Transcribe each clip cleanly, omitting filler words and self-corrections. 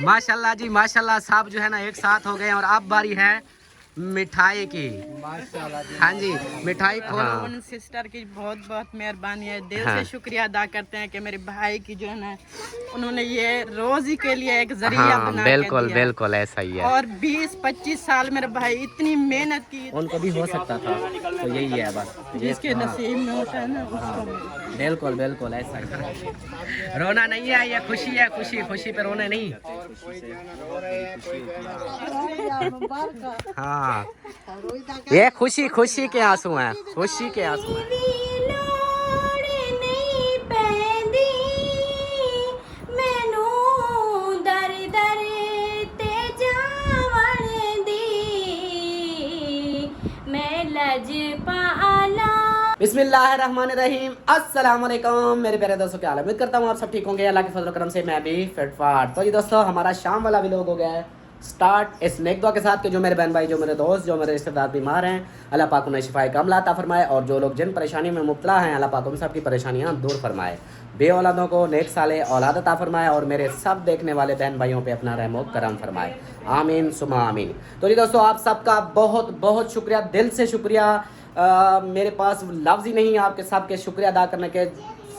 माशाल्लाह जी माशाल्लाह, सब जो है ना एक साथ हो गए और अब बारी है मिठाई की। हाँ जी, मिठाई खोलो। उन सिस्टर की बहुत बहुत मेहरबानी है, दिल हाँ। से शुक्रिया अदा करते हैं कि मेरे भाई की जो है ना उन्होंने ये रोजी के लिए एक जरिया हाँ बना के बिल्कुल दिया। बिल्कुल ऐसा ही है। और 20-25 साल मेरे भाई इतनी मेहनत की, उनको भी हो सकता था, तो यही है बस। जिसके नसीब में होता है ना उसको बिल्कुल बिल्कुल ऐसा ही है। रोना नहीं है, ये खुशी है, खुशी खुशी पे रोने नहीं। हाँ, ये खुशी खुशी के आंसू हैं, खुशी के आंसू हैं। बिस्मिल्लाहिर्रहमानिर्रहीम, अस्सलाम वालेकुम मेरे प्यारे दोस्तों, क्या हाल है? उम्मीद करता हूँ आप सब ठीक होंगे, अल्लाह के फजल करम से मैं भी फिट फाट। तो जी दोस्तों, हमारा शाम वाला व्लॉग हो गया है स्टार्ट इस नेक दुआ के साथ कि जो मेरे बहन भाई, जो मेरे दोस्त, जो मेरे रिश्तेदार बीमार हैं, अल्लाह पाक उन्हें शिफाए कामला अता फरमाए, और जो लोग जिन परेशानी में मुब्तला हैं, अल्लाह पाक उन सब की परेशानियाँ दूर फरमाए, बे औलादों को नेक साले औलाद अता फरमाए, और मेरे सब देखने वाले बहन भाइयों पे अपना रहम व करम फरमाए, आमीन सुमा आमीन। तो जी दोस्तों, आप सबका बहुत बहुत शुक्रिया, दिल से शुक्रिया। मेरे पास लफ्ज़ ही नहीं आपके सबके शुक्रिया अदा करने के,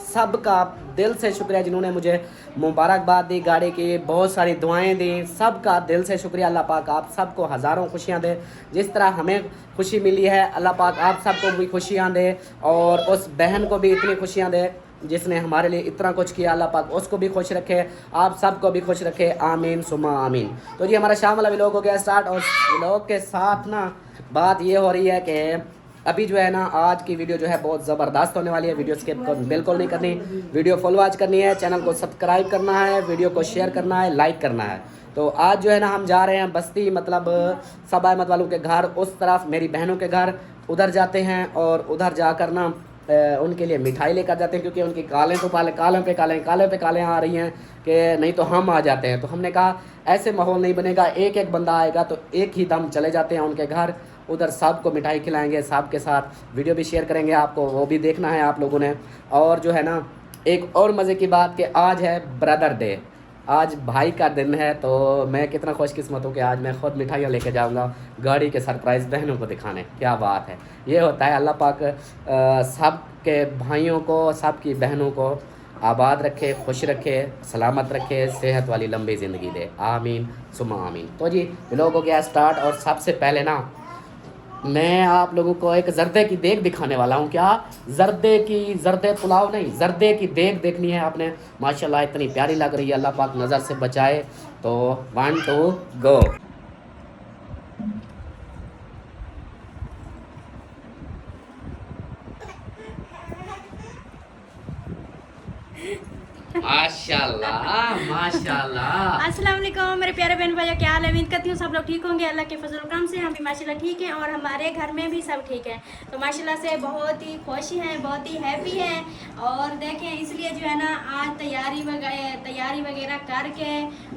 सबका दिल से शुक्रिया जिन्होंने मुझे मुबारकबाद दी, गाड़ी की बहुत सारी दुआएं दी, सबका दिल से शुक्रिया। अल्लाह पाक आप सबको हज़ारों खुशियां दे, जिस तरह हमें खुशी मिली है अल्लाह पाक आप सबको भी खुशियां दे, और उस बहन को भी इतनी खुशियां दे जिसने हमारे लिए इतना कुछ किया, अल्लाह पाक उसको भी खुश रखे, आप सबको भी खुश रखे, आमीन सुमा आमीन। तो जी हमारा शाम वाला व्लॉग हो गया स्टार्ट, और व्लॉग के साथ ना बात ये हो रही है कि अभी जो है ना आज की वीडियो जो है बहुत ज़बरदस्त होने वाली है। वीडियो स्किप बिल्कुल नहीं करनी, वीडियो फुल वॉच करनी है, चैनल को सब्सक्राइब करना है, वीडियो को शेयर करना है, लाइक करना है। तो आज जो है ना हम जा रहे हैं बस्ती, मतलब सबा अहमद वालों के घर, उस तरफ मेरी बहनों के घर, उधर जाते हैं, और उधर जाकर ना उनके लिए मिठाई लेकर जाते हैं, क्योंकि उनकी कालें तो कालों पे कालें आ रही हैं कि नहीं तो हम आ जाते हैं। तो हमने कहा ऐसे माहौल नहीं बनेगा, एक एक बंदा आएगा तो एक ही दम चले जाते हैं उनके घर, उधर सबको मिठाई खिलाएंगे, सब के साथ वीडियो भी शेयर करेंगे, आपको वो भी देखना है आप लोगों ने। और जो है ना एक और मज़े की बात कि आज है ब्रदर डे, आज भाई का दिन है, तो मैं कितना खुशकिस्मत हूँ कि आज मैं ख़ुद मिठाइयाँ लेके जाऊँगा गाड़ी के सरप्राइज़ बहनों को दिखाने। क्या बात है, ये होता है। अल्लाह पाक सब के भाइयों को, सब की बहनों को आबाद रखे, खुश रखे, सलामत रखे, सेहत वाली लंबी ज़िंदगी दे, आमीन सुमा आमीन। तो जी व्लॉग हो गया स्टार्ट, और सबसे पहले ना मैं आप लोगों को एक जर्दे की देग दिखाने वाला हूँ। क्या जर्दे पुलाव नहीं, जर्दे की देग देखनी है आपने। माशाल्लाह इतनी प्यारी लग रही है, अल्लाह पाक नज़र से बचाए। तो 1 2 गो। माशाल्लाह माशाल्लाह। अस्सलाम वालेकुम मेरे प्यारे बहन भाइयों, क्या हाल है? उम्मीद करती हूँ सब लोग ठीक होंगे अल्लाह के फजल करम से। हम भी माशाल्लाह ठीक हैं, और हमारे घर में भी सब ठीक है। तो माशाल्लाह से बहुत ही खुशी हैं, बहुत ही हैप्पी हैं। और देखें इसलिए जो है ना आज तैयारी वगैरह करके,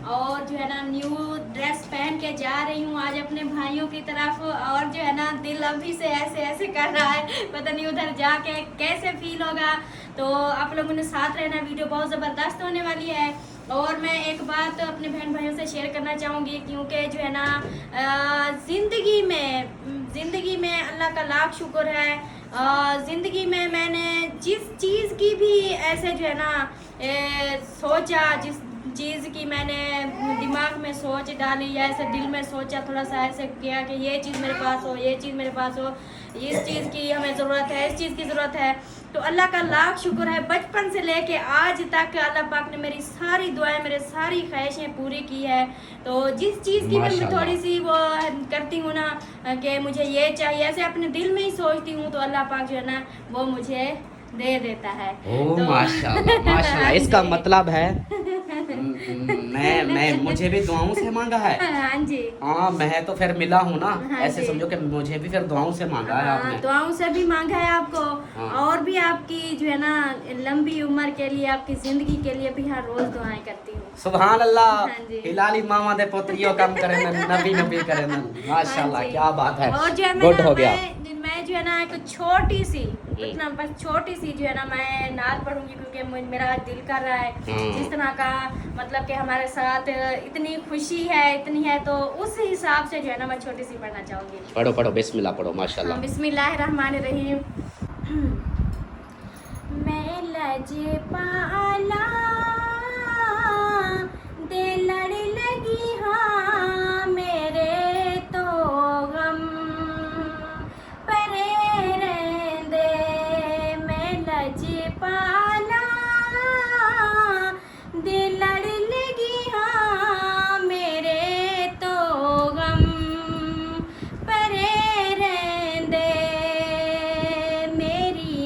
और जो है ना न्यू ड्रेस पहन के जा रही हूँ आज अपने भाइयों की तरफ। और जो है ना दिल अभी से ऐसे ऐसे कर रहा है, पता नहीं उधर जाके कैसे फील होगा। तो आप लोगों ने साथ रहना, वीडियो बहुत ज़बरदस्त होने वाली है। और मैं एक बात अपने बहन भाइयों से शेयर करना चाहूँगी, क्योंकि जो है ना ज़िंदगी में अल्लाह का लाख शुक्र है। ज़िंदगी में मैंने जिस चीज़ की भी ऐसे जो है ना सोचा, जिस चीज़ की मैंने दिमाग में सोच डाली, या ऐसे दिल में सोचा, थोड़ा सा ऐसे किया कि ये चीज़ मेरे पास हो, ये चीज़ मेरे पास हो, इस चीज़ की हमें ज़रूरत है, इस चीज़ की ज़रूरत है। तो अल्लाह का लाख शुक्र है, बचपन से लेके आज तक अल्लाह पाक ने मेरी सारी दुआएं, मेरी सारी ख्वाहिशें पूरी की है। तो जिस चीज़ की मैं थोड़ी सी वो करती हूँ ना कि मुझे ये चाहिए, ऐसे अपने दिल में ही सोचती हूँ, तो अल्लाह पाक जो है ना वो मुझे दे देता है। ओह तो माशाल्लाह माशाल्लाह, इसका मतलब है मैं मुझे भी दुआओं से मांगा है। हाँ जी, हाँ मैं तो फिर मिला हूँ ना, हाँ ऐसे जी। समझो कि मुझे भी फिर दुआओं से मांगा है आपने। दुआओं से भी मांगा है आपको, हाँ। और भी आपकी जो है ना लंबी उम्र के लिए, आपकी जिंदगी के लिए भी हर रोज दुआएं करती हूँ। सुभान अल्लाह। हाँ जी। हिलाली मामा दे पुत्रियों कम करे न, नबी करे न। माशाल्लाह हाँ जी। क्या बात है, और जो है गुड हो गया। मैं जो है ना एक छोटी सी इतना बस छोटी सी जो है ना मैं नात पढ़ूंगी, क्योंकि मेरा दिल कर रहा है जिस तरह का मतलब कि हमारे साथ इतनी खुशी है, इतनी है, तो उस हिसाब से जो है ना मैं छोटी सी पढ़ना चाहूँगी। पढ़ो पढ़ो, बिस्मिल्लाह पढ़ो, माशाल्लाह। बिस्मिल्लाहिर्रहमानिर्रहीम। मैं लजपाला दे लड़ लगी हाँ मेरे तो गम परे रहंदे। मैं लजपाला दे लड़ लगी हाँ मेरे तो गम परे रहंदे। मेरी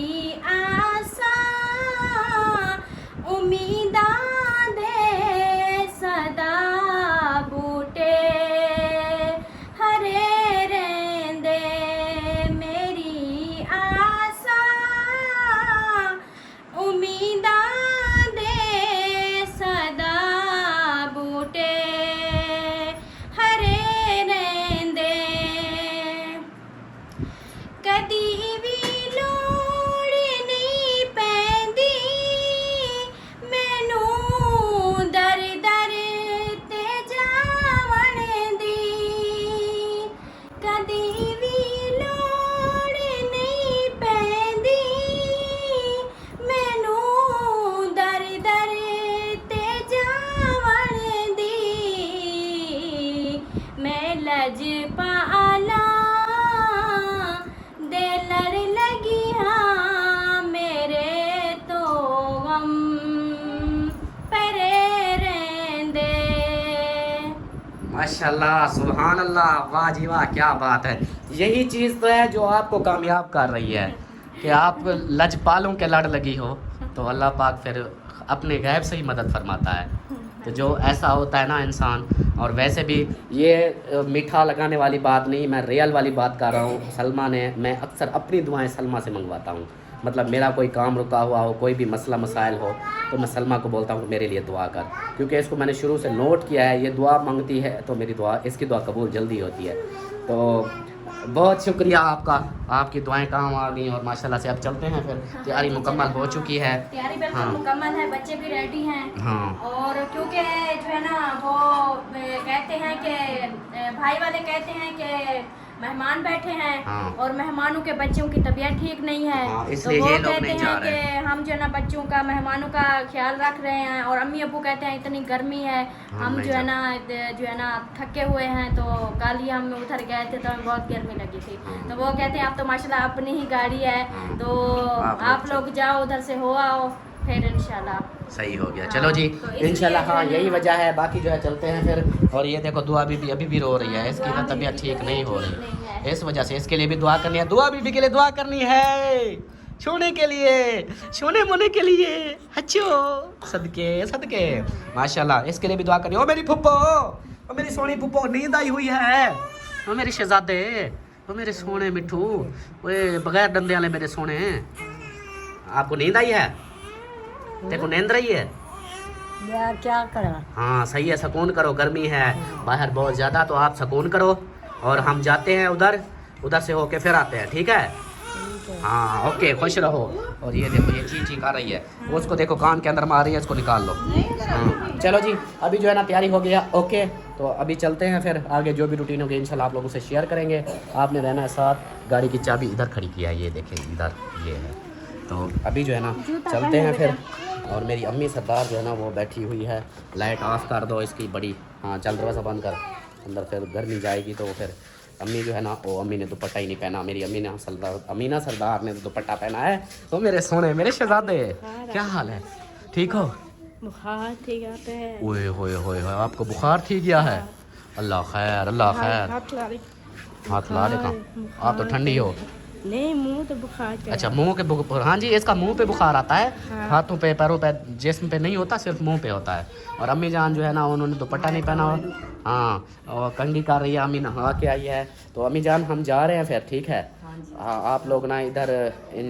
आसा उम्मीदां दे सदा बूटे हरे रहंदे। मेरी आसा उम्मीदां दे सदा बूटे हरे रहंदे। कदी भी लोड़ नहीं पैंदी मैनू दर दर ते जावण दी। कदी भी लोड़ नहीं पैंदी मैनू दर दर ते जावण दी। मैं लजपाला दे लड़ लगी हाँ मेरे तो गम परे रहंदे। माशाल्लाह, सुभान अल्लाह, वाह जी वाह, क्या बात है। यही चीज़ तो है जो आपको कामयाब कर रही है कि आप लजपालों के लड़ लगी हो, तो अल्लाह पाक फिर अपने गैब से ही मदद फरमाता है। तो जो ऐसा होता है ना इंसान, और वैसे भी ये मीठा लगाने वाली बात नहीं, मैं रियल वाली बात कर रहा हूँ। सलमा ने, मैं अक्सर अपनी दुआएं सलमा से मंगवाता हूँ। मतलब मेरा कोई काम रुका हुआ हो, कोई भी मसला मसाइल हो, तो मैं सलमा को बोलता हूँ मेरे लिए दुआ कर, क्योंकि इसको मैंने शुरू से नोट किया है, ये दुआ मांगती है तो मेरी दुआ, इसकी दुआ कबूल जल्दी होती है। तो बहुत शुक्रिया आपका, आपकी दुआएं काम आ गई, और माशाल्लाह से अब चलते हैं फिर। तैयारी मुकम्मल हो चुकी है, तैयारी बिल्कुल हाँ। मुकम्मल है, बच्चे भी रेडी हैं। हाँ। और क्योंकि जो है ना वो कहते हैं कि भाई वाले कहते हैं कि मेहमान बैठे हैं, हाँ। और मेहमानों के बच्चों की तबीयत ठीक नहीं है, हाँ, तो इसलिए वो ये लोग कहते नहीं जा हैं रहे कि हम जो है ना बच्चों का, मेहमानों का ख्याल रख रहे हैं, और अम्मी अब्बू कहते हैं इतनी गर्मी है, हम नहीं जो है ना थके हुए हैं। तो कल ही हम उधर गए थे तो हमें बहुत गर्मी लगी थी, तो वो कहते हैं आप तो माशाल्लाह अपनी ही गाड़ी है, तो आप लोग जाओ उधर से हो आओ, फिर इंशाल्लाह सही हो गया। हाँ, चलो जी, तो इसलिए इंशाल्लाह। हाँ, जो है यही ना- वजह है, बाकी जो है चलते हैं फिर। और ये देखो दुआ बीबी अभी भी रो रही है, इसकी ना तबीयत ठीक नहीं हो रही, इस वजह से इसके लिए भी दुआ करनी है। दुआ बीबी के लिए दुआ करनी है, सोने के लिए, सोने मोने के लिए, अच्छो सदके सदके, माशाल्लाह। इसके लिए भी दुआ करनी है। ओ मेरी फुप्पो, ओ मेरी सोनी फुप्पो, नींद आई हुई है, ओ मेरे शहजादे, ओ मेरे सोने मिठू, ओए बगैर डंडे वाले मेरे सोने। आपको नींद आई है? देखो नींद रही है, क्या करा। हाँ सही है, सुकून करो, गर्मी है बाहर बहुत ज़्यादा, तो आप सुकून करो, और हम जाते हैं उधर, उधर से होके फिर आते हैं, ठीक है? हाँ ओके, खुश रहो। और ये देखो ये ची कर रही है, वो उसको देखो कान के अंदर मार रही है, इसको निकाल लो। हाँ चलो जी, अभी जो है ना तैयारी हो गया, ओके। तो अभी चलते हैं फिर आगे, जो भी रूटीन होगी इंशाल्लाह आप लोगों से शेयर करेंगे। आपने रहना है साथ। गाड़ी की चाबी इधर खड़ी किया है, ये देखें इधर, ये है। तो अभी जो है ना चलते हैं फिर। और मेरी अम्मी सरदार जो है ना वो बैठी हुई है, लाइट ऑफ कर दो इसकी बड़ी, हाँ चल दरवाज़ा बंद कर, अंदर फिर गर्मी जाएगी। तो फिर अम्मी जो है ना, वो अम्मी ने दुपट्टा ही नहीं पहना, मेरी अमीना सरदार ने दुपट्टा पहना है। तो मेरे सोने, मेरे शहजादे, क्या हाल है, ठीक हो? बुखार ठीक आता है। ओए होए होए होए, आपको बुखार ठीक गया है? अल्लाह खैर, अल्लाह खैर। हाथ ला दे कहाँ, आप तो ठंडी हो। नहीं, मुंह तो बुखार चढ़ा। अच्छा मुंह के बुखार, हाँ जी, इसका मुंह पे बुखार आता है, हाँ। हाथों पे पैरों पे जिस्म पे नहीं होता, सिर्फ मुंह पे होता है। और अम्मी जान जो है ना उन्होंने दुपट्टा नहीं पहना हुआ, हाँ, और कंघी कर रही है, अम्मी नहा के आई है। तो अम्मी जान हम जा रहे हैं फिर, ठीक है? हाँ आप लोग ना इधर इन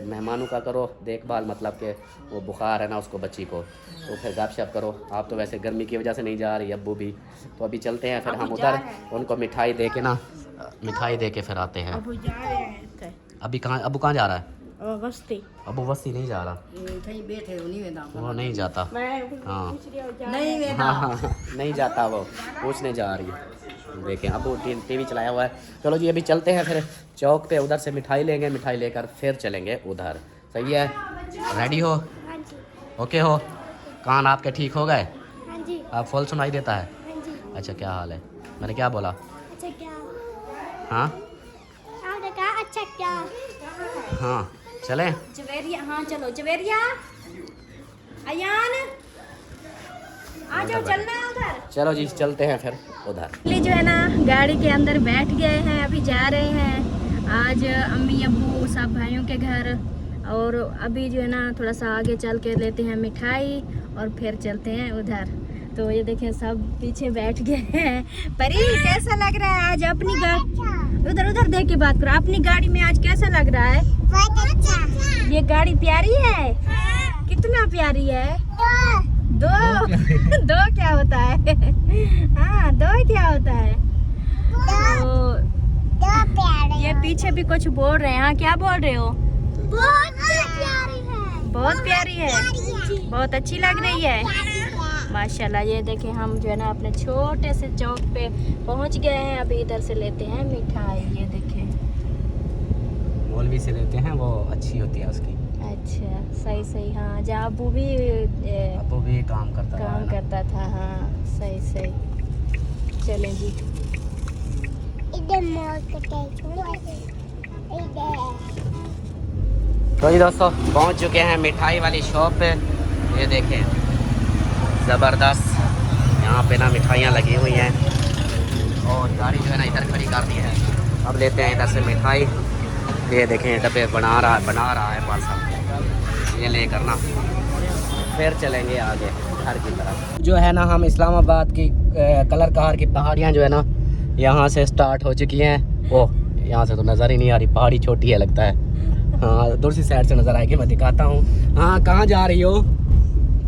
मेहमानों का करो देखभाल, मतलब कि वो बुखार है ना उसको, बच्ची को, तो फिर गपशप करो। आप तो वैसे गर्मी की वजह से नहीं जा रही, अब्बू भी। तो अभी चलते हैं फिर हम उधर, उनको मिठाई दे के ना, मिठाई दे के फिर आते हैं। अब जा रहे हैं। अभी कहाँ, अबू कहाँ जा रहा है? बस्ती अबू बस्ती नहीं जा रहा, वो नहीं जाता। हाँ नहीं जाता, वो पूछने जा रही है। देखें अबू टीवी चलाया हुआ है। चलो जी अभी चलते हैं फिर चौक पे, उधर से मिठाई लेंगे, मिठाई लेकर फिर चलेंगे उधर। सही है, रेडी हो? ओके हो? कान आपके ठीक हो गए? आप फुल सुनाई देता है? अच्छा क्या हाल है? मैंने क्या बोला? हाँ अच्छा क्या? हाँ चलें? जवेरिया, हाँ चलो जवेरिया, अयान आ जाओ, चलना है उधर। चलो जी चलते हैं फिर उधर। जो है ना गाड़ी के अंदर बैठ गए हैं, अभी जा रहे हैं आज अम्मी अब्बू सब भाइयों के घर। और अभी जो है ना थोड़ा सा आगे चल के लेते हैं मिठाई और फिर चलते हैं उधर। तो ये देखें सब पीछे बैठ गए हैं। परी कैसा लग रहा है आज अपनी गाड़ी? उधर उधर देख के बात करो, अपनी गाड़ी में आज कैसा लग रहा है? बहुत अच्छा। ये गाड़ी प्यारी है? कितना प्यारी है? दो दो क्या होता है? हाँ दो क्या होता है? तो ये पीछे भी कुछ बोल रहे हैं। हाँ क्या बोल रहे हो? बहुत प्यारी है। बहुत प्यारी है, बहुत अच्छी लग रही है माशाल्लाह। ये देखें हम जो है ना अपने छोटे से चौक पे पहुंच गए हैं। अभी इधर से लेते हैं मिठाई। ये देखें मौलवी से लेते हैं, वो अच्छी होती है उसकी। अच्छा सही सही। हाँ जहाँ अबू भी काम करता था। हाँ सही सही। चलें जी। तो जी दोस्तों पहुंच चुके हैं मिठाई वाली शॉप पे। ये देखें ज़बरदस्त, यहाँ पे ना मिठाइयाँ लगी हुई हैं और गाड़ी जो है ना इधर खड़ी कर दी है। अब लेते हैं इधर से मिठाई। ये देखें डब्बे बना रहा है पार्सल। ये लेकर ना फिर चलेंगे आगे घर की तरफ। जो है ना हम इस्लामाबाद की कलर कहार की पहाड़ियाँ जो है ना यहाँ से स्टार्ट हो चुकी हैं। ओह यहाँ से तो नज़र ही नहीं आ रही, पहाड़ी छोटी है लगता है। हाँ दूसरी साइड से नज़र आएगी, मैं दिखाता हूँ। हाँ कहाँ जा रही हो?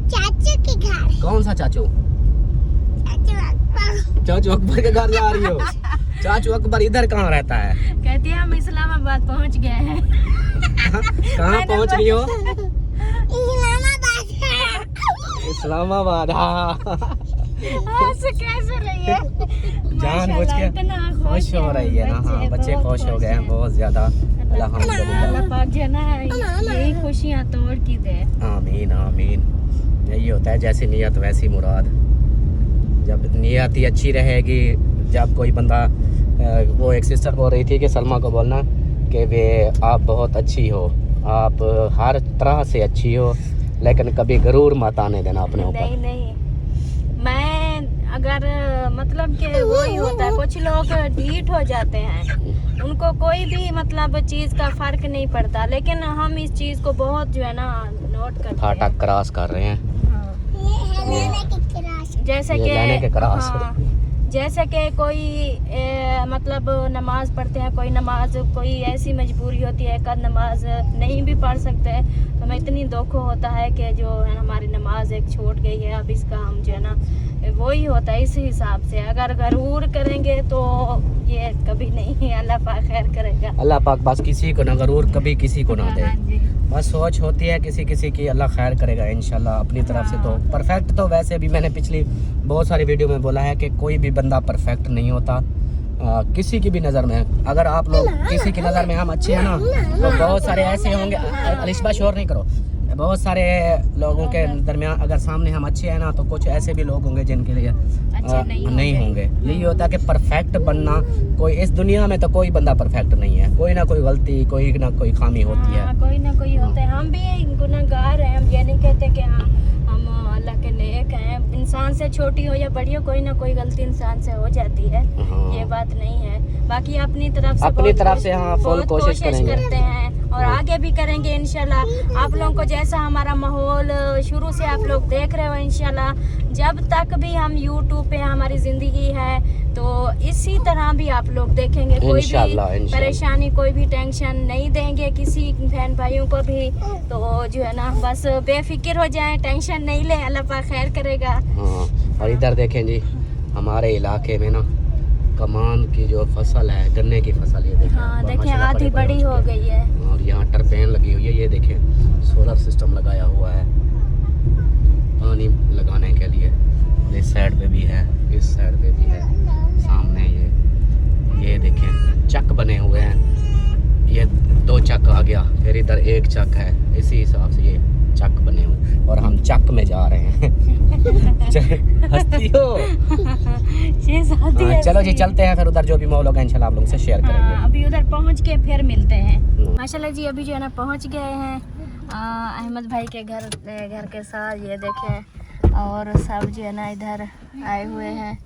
चाचू के घर। कौन सा चाचू? चाचू अकबर के घर जा रही हो? चाचू अकबर इधर कहाँ रहता है? कहती है हम इस्लामाबाद पहुँच गए हैं। कहाँ पहुँच रही हो? इस्लामाबाद। हाँ कैसे रही है? जानबूझ के खुश हो रही है ना। हाँ बच्चे खुश हो गए हैं बहुत ज़्यादा। अल्लाह पाक जो है ना यही खुशियाँ तोड़ की दे। आमीन आमीन। यही होता है, जैसी नीयत वैसी मुराद। जब नीयत ही अच्छी रहेगी, जब कोई बंदा वो एक सिस्टर बोल रही थी कि सलमा को बोलना कि वे आप बहुत अच्छी हो, आप हर तरह से अच्छी हो, लेकिन कभी गरूर मत आने देना अपने ऊपर। नहीं नहीं, मैं अगर मतलब कि वही होता है, कुछ लोग ढीठ हो जाते हैं, उनको कोई भी मतलब चीज़ का फ़र्क नहीं पड़ता, लेकिन हम इस चीज़ को बहुत जो है ना नोट करते हैं। फाटक क्रॉस कर रहे हैं। जैसे कि जैसे कि कोई मतलब नमाज पढ़ते हैं, कोई नमाज कोई ऐसी मजबूरी होती है कि नमाज नहीं भी पढ़ सकते, तो हमें इतनी दुख होता है कि जो है हमारी नमाज एक छूट गई है। अब इसका हम जो है ना वही होता है, इस हिसाब से अगर गरूर करेंगे तो ये कभी नहीं, अल्लाह पाक खैर करेगा। अल्लाह पाक बस किसी को ना गरूर कभी किसी को ना दे। बस सोच होती है किसी किसी की, अल्लाह खैर करेगा इंशाल्लाह अपनी तरफ से। तो परफेक्ट तो वैसे भी मैंने पिछली बहुत सारी वीडियो में बोला है कि कोई भी बंदा परफेक्ट नहीं होता किसी की भी नज़र में। अगर आप लोग किसी की नज़र में हम अच्छे हैं ना, तो बहुत सारे ऐसे होंगे, अलिशबा शोर नहीं करो, बहुत सारे लोगों के दरमियान अगर सामने हम अच्छे हैं ना, तो कुछ ऐसे भी लोग होंगे जिनके लिए नहीं होंगे। यही होता है कि परफेक्ट बनना, कोई इस दुनिया में तो कोई बंदा परफेक्ट नहीं है, कोई ना कोई गलती, कोई ना कोई खामी होती है, कोई ना कोई होता है। हम भी गुनहगार हैं, हम ये नहीं कहते कि हाँ हम अल्लाह के नेक हैं। इंसान से छोटी हो या बड़ी हो, कोई ना कोई गलती इंसान से हो जाती है, ये बात नहीं है। बाकी अपनी तरफ से हाँ फुल कोशिश करते हैं और आगे भी करेंगे इंशाल्लाह। आप लोगों को जैसा हमारा माहौल शुरू से आप लोग देख रहे हो, इंशाल्लाह जब तक भी हम यूट्यूब पे हमारी ज़िंदगी है तो इसी तरह भी आप लोग देखेंगे। कोई भी परेशानी, कोई भी टेंशन नहीं देंगे किसी बहन भाइयों को भी। तो जो है ना बस बेफिक्र हो जाएं, टेंशन नहीं ले, अल्लाह पाक खैर करेगा। हाँ और इधर देखें जी हमारे इलाके में ना कमान की जो फसल है, गन्ने की फसल, ये देखें। हाँ देखिए माशाल्लाह आधी बड़े-बड़े बड़ी हो गई है। और यहाँ टरपेन लगी हुई है, ये देखें सोलर सिस्टम लगाया हुआ है पानी लगाने के लिए। इस साइड पे भी है, इस साइड पे भी है, सामने ये देखें चक बने हुए हैं। ये 2 चक आ गया, फिर इधर 1 चक है, इसी हिसाब से ये चक बने हुए। और हम चक में जा रहे हैं। हंसती हो? चलो जी चलते हैं, फिर उधर जो भी मॉल होगा इंशाल्लाह आप लोगों से शेयर करेंगे। अभी उधर पहुंच के फिर मिलते हैं। माशाल्लाह जी अभी जो है ना पहुंच गए हैं अहमद भाई के घर के साथ। ये देखें और सब जो है ना इधर आए हुए हैं,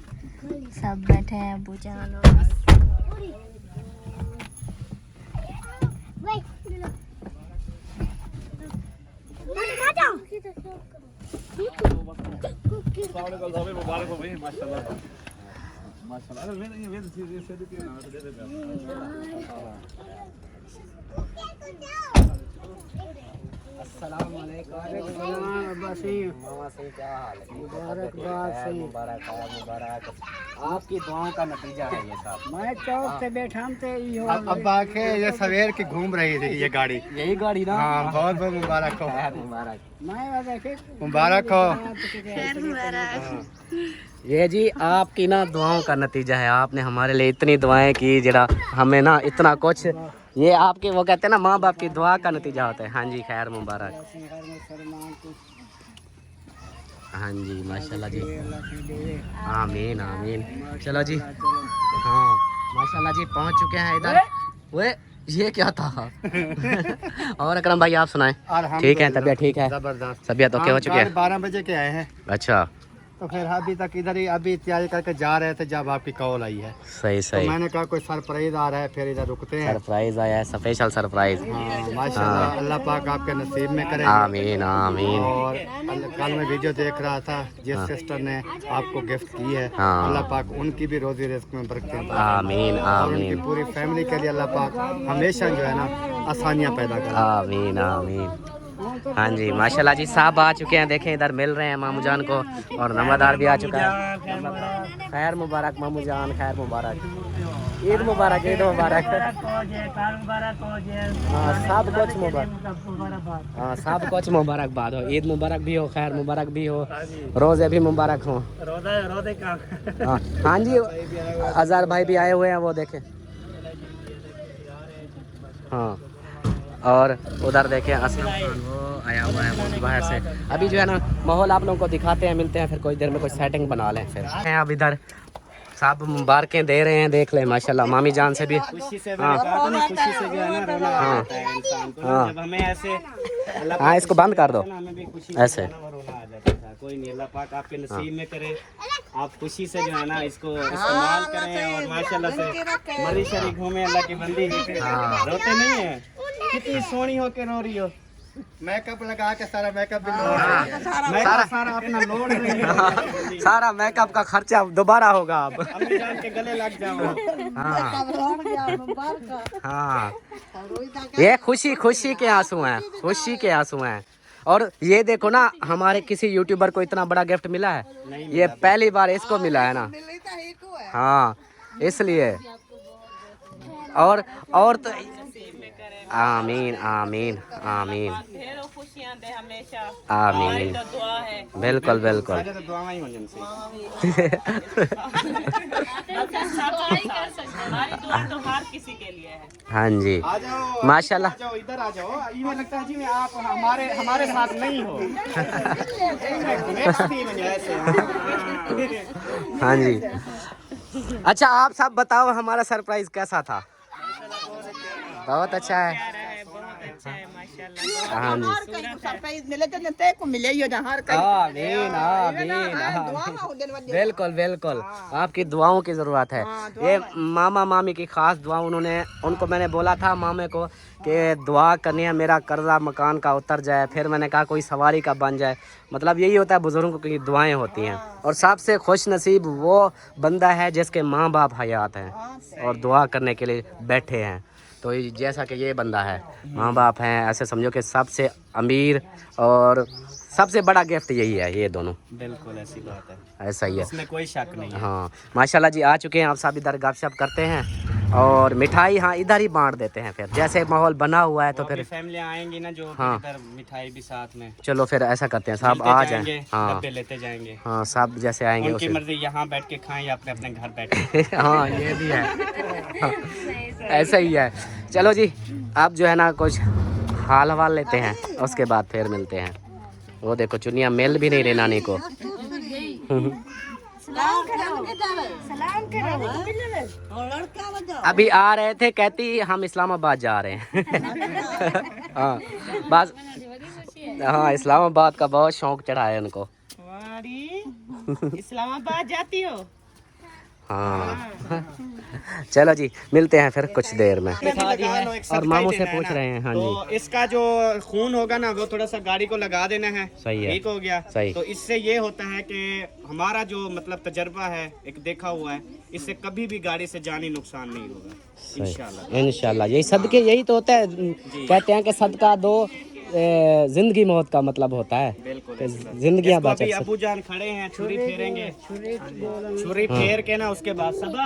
सब बैठे हैं अबू जान और मुबारक। आपकी दुआओं का नतीजा है ये सब। मैं चौक पे बैठा थे अब आके ये सवेर की घूम रही थी ये गाड़ी। यही गाड़ी ना? हाँ बहुत बहुत मुबारक हो। मुबारक। मुबारक हो। ये जी आपकी ना दुआओं का नतीजा है। आपने हमारे लिए इतनी दुआएं की, जरा हमें ना इतना कुछ, ये आपके वो कहते हैं ना माँ बाप की दुआ का नतीजा होता है। हाँ जी खैर मुबारक। हाँ जी माशाल्लाह जी, आमीन आमीन। चलो जी, हाँ माशाल्लाह जी पहुँच चुके हैं इधर। वे ये क्या था? और अकरम भाई आप सुनाएं। ठीक है, तबीयत ठीक है? जबरदस्त। तबीयत ओके हो चुकी है? 12 बजे के आए हैं। अच्छा, तो फिर अभी तक इधर ही अभी तैयारी करके जा रहे थे जब आपकी कॉल आई है। सही सही। तो मैंने कहा कोई सरप्राइज आ रहा है, फिर इधर रुकते हैं। सरप्राइज आया है, स्पेशल सरप्राइज। हाँ माशाल्लाह, अल्लाह पाक आपके नसीब में करे। आमीन आमीन। और कल मैं वीडियो देख रहा था जिस सिस्टर ने आपको गिफ्ट की है, हाँ। अल्लाह पाक उनकी भी रोजी रिस्क में बरकतें दे। आमीन और उनकी आमीन पूरी फैमिली के लिए अल्लाह पाक हमेशा जो है ना आसानियाँ पैदा करे। आमीन आमीन। हाँ जी माशाल्लाह जी साहब आ चुके हैं, देखें इधर मिल रहे हैं मामू जान को, और नमदार भी आ चुका है। खैर मुबारक मामू जान, खैर मुबारक, ईद मुबारक, ईद मुबारक। हाँ सब कुछ मुबारक, हाँ सब कुछ मुबारकबाद हो। ईद मुबारक भी हो, खैर मुबारक भी हो, रोज़े भी मुबारक हो। हाँ जी अजहर भाई भी आए हुए हैं, वो देखें। हाँ और उधर देखें असलम खान वो आया हुआ है बाहर से। अभी जो है ना माहौल आप लोगों को दिखाते हैं, मिलते हैं फिर कुछ देर में कुछ सेटिंग बना लें। फिर अब इधर सब मुबारकें दे रहे हैं, देख लें माशाल्लाह। मामी जान से भी खुशी से मैंने कहा था ना, खुशी से जो है ना रोना आ जाता है इंसान को। हाँ। जब हमें ऐसे हाँ इसको बंद कर दो हमें भी खुशी ऐसे। रोना आ जाता था। कोई नहीं, अल्लाह पाक आपके नसीब में करे, आप खुशी से जो है ना इसको इस्तेमाल करें और माशाल्लाह से मरी शरी घूमे अल्लाह की बंदी। रोते नहीं है, कितनी सोनी होके रो रही हो। मेकअप लगा के सारा मेकअप भी सारा अपना लोड रही है। सारा मेकअप का खर्चा दोबारा होगा अब। अम्मी जान के गले लग जाओ। हाँ ये खुशी खुशी के आंसू हैं, खुशी के आंसू हैं। और ये देखो ना हमारे किसी यूट्यूबर को इतना बड़ा गिफ्ट मिला है, ये पहली बार इसको मिला है ना। हाँ इसलिए और तो आमीन आमीन आमीन आमीन। बिल्कुल बिल्कुल। हाँ जी माशाल्लाह। इधर आ जाओ, ये लगता है जी मैं आप हमारे साथ नहीं हो। हाँ जी अच्छा आप सब बताओ हमारा सरप्राइज कैसा था? बहुत अच्छा है। हाँ जी बिल्कुल बिल्कुल, आपकी दुआओं की ज़रूरत है। ये मामा मामी की ख़ास दुआ, उनको मैंने बोला था मामे को कि दुआ करनी है मेरा कर्जा मकान का उतर जाए, फिर मैंने कहा कोई सवारी का बन जाए। मतलब यही होता है बुज़ुर्गों की दुआएं होती हैं। और सबसे खुश नसीब वो बंदा है जिसके माँ बाप हयात हैं और दुआ करने के लिए बैठे हैं। तो जैसा कि ये बंदा है, माँ बाप हैं, ऐसे समझो कि सबसे अमीर और सबसे बड़ा गिफ्ट यही है, ये दोनों। बिल्कुल ऐसी बात है, ऐसा ही है। इसमें कोई शक नहीं है। हाँ माशाल्लाह जी, आ चुके हैं आप सब इधर, गपशप करते हैं और मिठाई हाँ इधर ही बांट देते हैं। फिर जैसे माहौल बना हुआ है तो फिर फैमिलियाँ आएंगी ना जो, हाँ। इधर मिठाई भी साथ में। चलो फिर ऐसा करते हैं, सब मिलते आ जाएंगे, जाएं। हाँ डब्बे लेते जाएंगे। हाँ सब जैसे आएंगे उनकी उसे। मर्जी, यहाँ बैठ के खाएं या अपने अपने घर बैठ के। हाँ ये भी है। हाँ, ऐसा ही है। चलो जी, आप जो है ना कुछ हाल हवाल लेते हैं, उसके बाद फिर मिलते हैं। वो देखो चुनिया मिल भी नहीं रही नानी को। अभी आ रहे थे, कहती हम इस्लामाबाद जा रहे हैं। हाँ बस, हाँ इस्लामाबाद का बहुत शौक चढ़ा है उनको। इस्लामाबाद जाती हो? हाँ चलो जी, मिलते हैं फिर कुछ देर में। और मामू से पूछ रहे हैं। हाँ जी, तो इसका जो खून होगा ना वो थोड़ा सा गाड़ी को लगा देना है। सही है, ठीक हो गया। सही। तो इससे ये होता है कि हमारा जो मतलब तजर्बा है, एक देखा हुआ है, इससे कभी भी गाड़ी से जानी नुकसान नहीं होगा इंशाल्लाह। इंशाल्लाह। यही सदके, यही तो होता है, कहते हैं कि सदका दो जिंदगी मौत का मतलब होता है। बिल्कुल। जिंदगियां बचा। अभी अबू जान खड़े हैं, छुरी फेरेंगे, छुरी फेर के ना उसके बाद सबा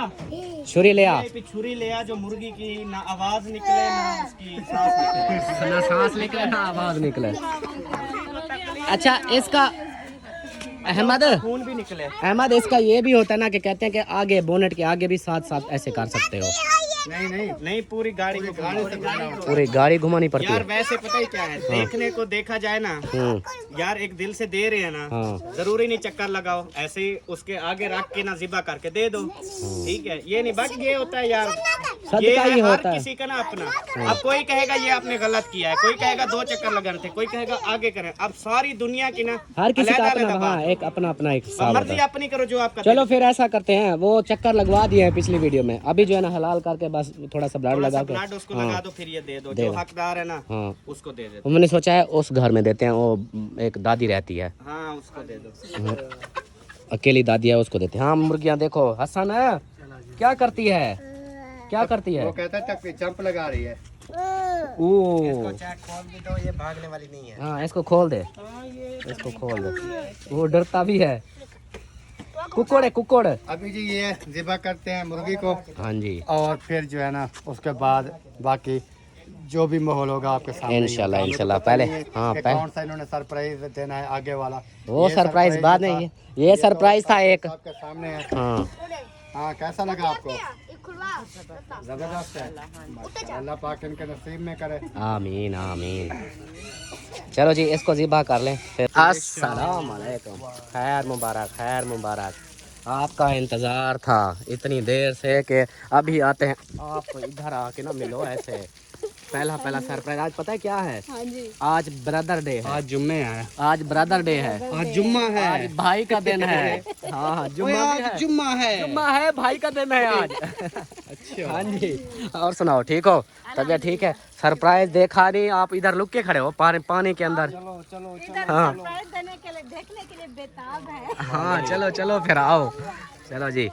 छुरी ले आ, छुरी ले आ, जो मुर्गी की ना आवाज निकले ना उसकी सांस निकले, ना सांस निकले ना आवाज निकले। अच्छा इसका अहमद, खून भी निकले। अहमद इसका ये भी होता है ना कि कहते हैं कि आगे बोनेट के आगे भी साथ साथ ऐसे कर सकते हो। नहीं पूरी गाड़ी को पूरी गाड़ी घुमानी पड़ती यार। है। वैसे पता ही क्या है, देखने को देखा जाए ना यार, एक दिल से दे रहे हैं ना, हाँ। जरूरी नहीं चक्कर लगाओ, ऐसे ही उसके आगे रख के ना जिबा करके दे दो। ठीक है, ये नहीं बाकी ये होता है यार, ये सदका ही हर होता है। किसी का ना अपना। अब कोई कहेगा ये आपने गलत किया है, कोई कहेगा 2 चक्कर लगाने थे, कोई कहेगा आगे करें। अब सारी दुनिया की ना हर किसी का अलग-अलग अपना, हाँ बात है। एक अपना अपना एक हिसाब मर्जी होता है। अपनी करो जो आपका। चलो फिर ऐसा करते हैं, वो चक्कर लगवा दिए हैं पिछली वीडियो में, अभी जो है ना हलाल करके बस थोड़ा सा ब्लड लगा के ब्लड उसको लगा दो, फिर ये दे दो, जो हकदार है ना हाँ उसको दे दो। मैंने सोचा है उस घर में देते हैं, वो एक दादी रहती है, हाँ उसको दे दो। अकेली दादी है, उसको देते हैं। हाँ मुर्गियाँ देखो, हसन है क्या करती है, क्या करती है? वो कहता है जंप लगा रही है। ओ खोल भी दो, ये भागने वाली नहीं है। हाँ इसको खोल दे, इसको खोल दे, वो डरता भी है। कुकुड़ है, कुकुड़। अभी जी ये ज़िबा करते हैं मुर्गी को, हाँ जी और फिर जो है ना उसके बाद बाकी जो भी माहौल होगा आपके सामने इंशाल्लाह, इंशाल्लाह। पहले हाँ पहले कौन सा इन्होंने सरप्राइज देना है आगे वाला, वो ये सरप्राइज बाद जो में, था, ये सरप्राइज था एक। आपके सामने है। हाँ हाँ कैसा लगा आपको? जबरदस्त है। माशाअल्लाह, अल्लाह पाक इनके नसीब में करे। आमीन आमीन। चलो जी इसको ज़िबा कर लें फिर। अस्सलाम वालेकुम, खैर मुबारक, खैर मुबारक। आपका इंतज़ार था इतनी देर से कि अभी आते हैं, आप इधर आके ना मिलो ऐसे। पहला सरप्राइज आज पता है क्या है? आज ब्रदर डे है, आज जुम्मे है, आज ब्रदर डे है, आज जुम्मा है, आज भाई का दिन है। हाँ जुम्मा भी है, जुम्मा है, जुम्मा है, भाई का दिन है आज। अच्छा। हाँ जी, और सुनाओ ठीक हो, तबीयत ठीक है? सरप्राइज देखा नहीं, आप इधर लुक के खड़े हो पानी के अंदर। हाँ देखने के लिए बेताब है। हाँ चलो चलो फिर आओ। चलो जी,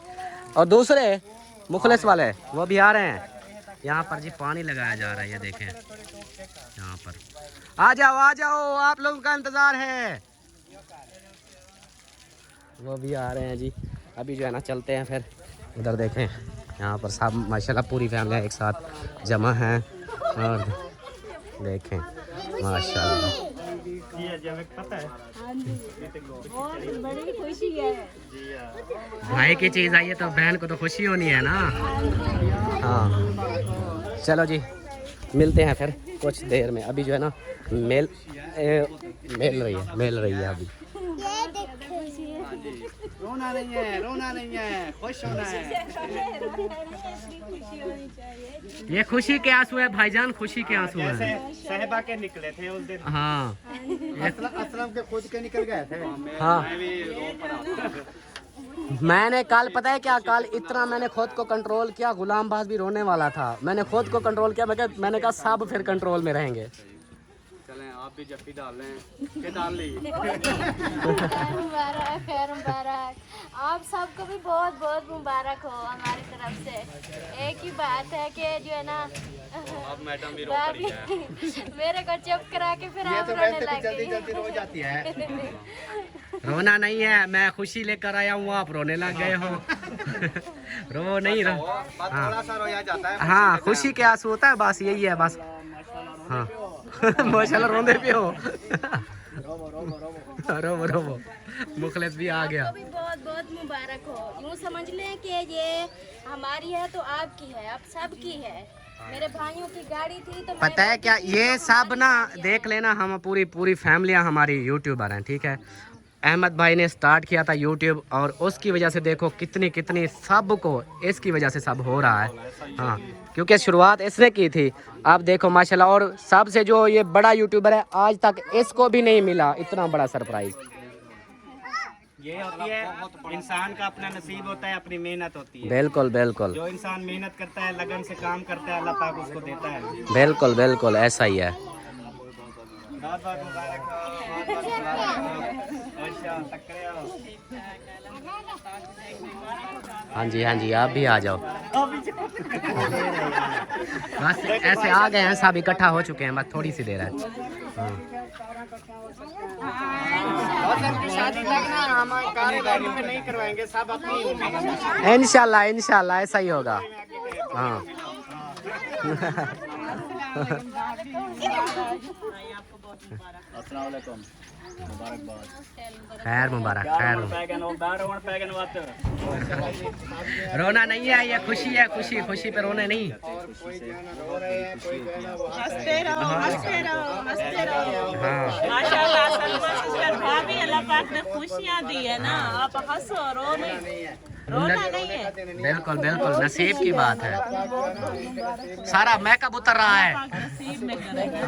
और दूसरे मुखलिस वाले वो भी आ रहे हैं। यहाँ पर जी पानी लगाया जा रहा है, ये देखें यहाँ पर। आ जाओ, आप लोगों का इंतज़ार है। वो भी आ रहे हैं जी। अभी जो है ना चलते हैं फिर उधर, देखें यहाँ पर सब माशाल्लाह पूरी फैमिली एक साथ जमा है, और देखें माशाल्लाह। पता है बड़ी खुशी है। भाई की चीज़ आई है तो बहन को तो खुशी होनी है ना। हाँ चलो जी, मिलते हैं फिर कुछ देर में। अभी जो है ना मेल रही है अभी। रोना नहीं है, खुश होना है। ये खुशी के आंसू है भाईजान, खुशी के आंसू जैसे हैं। सहबा के निकले थे उस दिन। हाँ असलम के खुद के निकल गए थे। हाँ मैंने कल पता है क्या, कल इतना मैंने खुद को कंट्रोल किया, गुलाम बाज भी रोने वाला था, मैंने खुद को कंट्रोल किया। मैंने कहा सब फिर कंट्रोल में रहेंगे। आप भी जब भी डाल रहे हैं के डाल ली। मुबारक, खैर मुबारक। आप सबको भी बहुत बहुत मुबारक हो हमारी तरफ से। एक ही बात है कि जो है ना, अब मैडम भी रो भाभी पड़ी है। मेरे को चुप करा के फिर आप रोने लगे। जल्दी रो जाती है। रोना नहीं है, मैं खुशी लेकर आया हूँ, आप रोने लग गए हो। रो नहीं रो। थोड़ा सा रोया जाता है। हाँ, खुशी के आंसू होता है, बस यही है बस। हाँ माशाल्लाह रोंदे पे हो। रोबो रोबो मुखलिस भी आ गया। आपको भी बहुत बहुत मुबारक हो। यूँ समझ लें कि ये हमारी है तो आपकी है, अब सबकी है। मेरे भाइयों की गाड़ी थी तो पता है क्या, ये सब ना देख लेना, हम पूरी फैमिलियाँ हमारी यूट्यूबर हैं, ठीक है। अहमद भाई ने स्टार्ट किया था यूट्यूब और उसकी वजह से देखो कितनी सबको इसकी वजह से सब हो रहा है। हाँ, क्योंकि शुरुआत इसने की थी। आप देखो माशाल्लाह, और सबसे जो ये बड़ा यूट्यूबर है, आज तक इसको भी नहीं मिला इतना बड़ा सरप्राइज। ये होती है इंसान का अपना नसीब होता है, अपनी मेहनत होती है। बिल्कुल बिल्कुल जो इंसान मेहनत करता है, लगन से काम करता है, अल्लाह पाक उसको देता है। बिल्कुल बिल्कुल ऐसा ही है। बहुत बहुत मुबारक हो, बहुत बहुत मुबारक हो। अच्छा, तकड़े हो। हाँ जी आप भी आ जाओ। बस ऐसे आ गए हैं, सब इकट्ठा हो चुके हैं, बस थोड़ी सी देर है। शादी तक ना हम कारोबार में नहीं करवाएंगे, सब अपनी इंशाल्लाह ऐसा ही होगा। हाँ खैर मुबारक। रोना नहीं है, ये खुशी है, खुशी पे रोने नहीं। हंसते रहो हंसते रहो हंसते रहो। हाँ माशाल्लाह सलमा सिस्टर भाभी, अल्लाह पाक ने खुशियाँ दी है ना, आप हंसो, रो नहीं, रोना नहीं है। बिल्कुल बिल्कुल नसीब की बात है। सारा मेकअप उतर रहा है। नसीब में करेगा।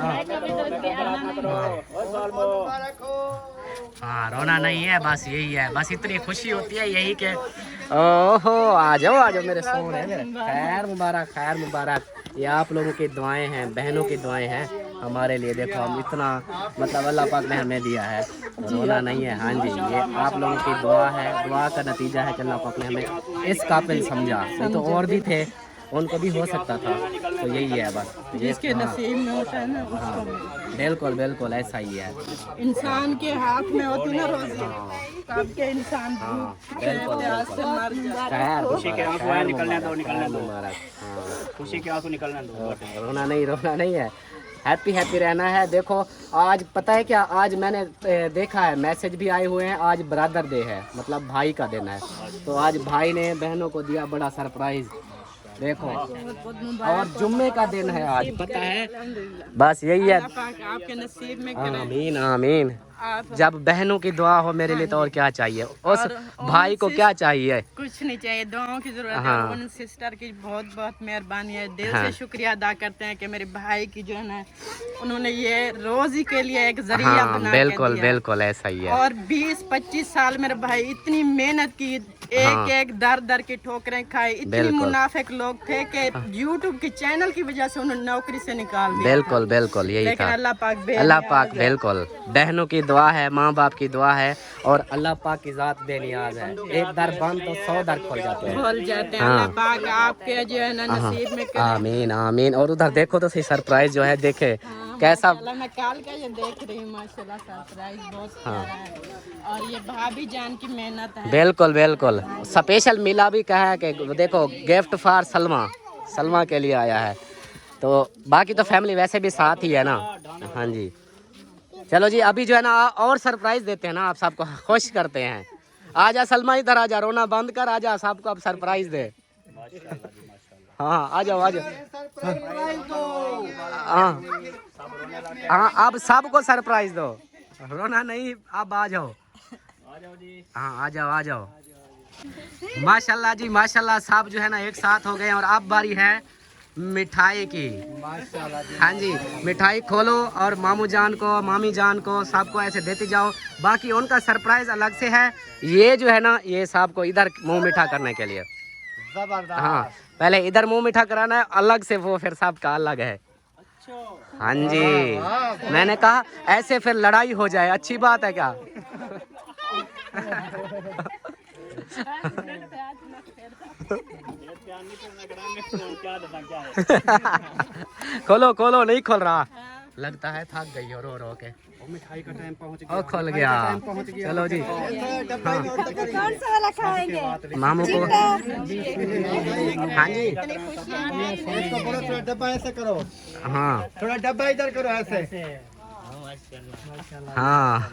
हाँ रोना नहीं है, बस यही है, बस इतनी खुशी होती है यही के। ओहो आ जाओ मेरे सोने मेरे। खैर मुबारक। ये आप लोगों की दुआएं हैं, बहनों की दुआएं हैं हमारे लिए। देखो हम इतना मतलब अल्लाह पाक ने हमें दिया है, रोना नहीं है। हाँ जी, ये आप लोगों की दुआ है, दुआ का नतीजा है कि अल्लाह पाक ने हमें इस काबिल समझा। नहीं तो और भी थे, उनको भी हो सकता था, तो यही है बस। जिसके नसीब में होता है ना हाँ उसको बिल्कुल ऐसा ही है। इंसान के हाथ में होती ना रोजी, तब के इंसान बिल्कुल प्यास से मर जाता है। खैर खुशी के आंसू निकलने दो, निकलने दो। मुबारक। खुशी के आंसू निकलने दो। रोना नहीं है, हैप्पी रहना है। देखो आज पता है क्या, आज मैंने देखा है मैसेज भी आए हुए हैं, आज ब्रदर डे है, मतलब भाई का दिन है। तो आज भाई ने बहनों को दिया बड़ा सरप्राइज। देखो और जुम्मे का दिन है आज, पता है। बस यही है। आपके नसीब में आमीन। जब बहनों की दुआ हो मेरे लिए तो और क्या चाहिए, उस भाई को क्या चाहिए। कुछ नहीं चाहिए, दुआओं की जरूरत हाँ। है। उन सिस्टर की बहुत मेहरबानी है, दिल हाँ। से शुक्रिया अदा करते हैं कि मेरे भाई की जो है ना, उन्होंने ये रोजी के लिए एक जरिया हाँ बना के दिया। बिल्कुल ऐसा ही है। और 20-25 साल मेरे भाई इतनी मेहनत की, एक दर की ठोकरें खाई। इतने मुनाफिक लोग थे कि यूट्यूब के चैनल की वजह से उन्होंने नौकरी से निकाल दिया। बिल्कुल यही लेकिन था। अल्लाह पाक बिल्कुल बहनों की दुआ है, माँ बाप की दुआ है, और अल्लाह पाक की जात बेनियाज है। एक दर बंद तो 100 दर खोल जाते हैं। अल्लाह पाक आपके जो है ना नसीब में करे। आमीन। और उधर देखो तो सही, सरप्राइज जो है देखे कैसा। मैं काल का ये देख रही हूँ, माशाल्लाह सरप्राइज बहुत प्यारा है। और ये भाभी जान की मेहनत है। बिल्कुल स्पेशल मिला भी कहा है कि देखो गिफ्ट फॉर सलमा के लिए आया है। तो बाकी तो फैमिली वैसे भी साथ ही है ना। हाँ जी, चलो जी, अभी जो है ना और सरप्राइज देते हैं ना, आप सबको खुश करते हैं। आजा सलमा, इधर आजा, रोना बंद कर, आजा, सबको अब सरप्राइज दे। हाँ आ जाओ। हाँ अब सबको सरप्राइज दो, रोना नहीं, अब आ जाओ। हाँ आ जाओ। माशाल्लाह जी माशाल्लाह, सब जो है ना एक साथ हो गए। और अब बारी है मिठाई की। हाँ जी, मिठाई खोलो और मामू जान को, मामी जान को, सबको ऐसे देती जाओ। बाकी उनका सरप्राइज अलग से है। ये जो है ना, ये सबको इधर मुंह मीठा करने के लिए। हाँ, पहले इधर मुंह मीठा कराना है अलग से, वो फिर सबका अलग है। हाँ जी, मैंने कहा ऐसे फिर लड़ाई हो जाए, अच्छी बात है क्या? खोलो खोलो, नहीं खोल रहा, लगता है थक गई हो रो रो के। मिठाई का टाइम पहुंच और खोल गया। चलो जी, कौन सा वाला खाएंगे? मामू को। हाँ जी, इसको बोलो थोड़ा डब्बा ऐसे करो, हाँ थोड़ा डब्बा इधर करो ऐसे। हाँ